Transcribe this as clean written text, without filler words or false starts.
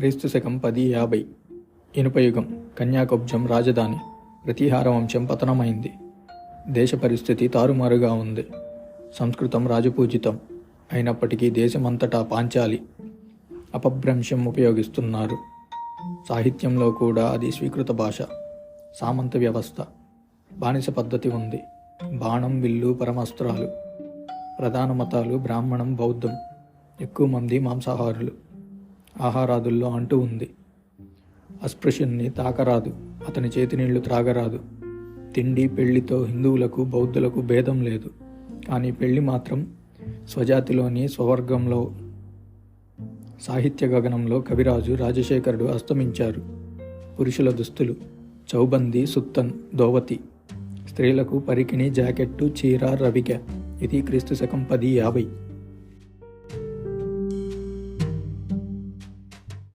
క్రీస్తు శకం 1050. ఇనుపయుగం. కన్యాకుబ్జం రాజధాని. ప్రతీహార వంశం పతనమైంది. దేశ పరిస్థితి తారుమారుగా ఉంది. సంస్కృతం రాజపూజితం అయినప్పటికీ దేశమంతటా పాంచాలి అపభ్రంశం ఉపయోగిస్తున్నారు. సాహిత్యంలో కూడా అది స్వీకృత భాష. సామంత వ్యవస్థ, బానిస పద్ధతి ఉంది. బాణం, విల్లు, పరమాస్త్రాలు. ప్రధాన మతాలు బ్రాహ్మణం, బౌద్ధం. ఎక్కువ మంది మాంసాహారులు. ఆహారాదుల్లో అంటూ ఉంది. అస్పృశ్యుణ్ణి తాకరాదు, అతని చేతి నీళ్లు త్రాగరాదు. తిండి పెళ్లితో హిందువులకు బౌద్ధులకు భేదం లేదు. కానీ పెళ్లి మాత్రం స్వజాతిలోని స్వవర్గంలో. సాహిత్య గగనంలో కవిరాజు రాజశేఖరుడు అస్తమించారు. పురుషుల దుస్తులు చౌబంది, సుత్తన్, దోవతి. స్త్రీలకు పరికిణి, జాకెట్టు, చీర, రవికె. ఇది క్రీస్తు శకం 1050.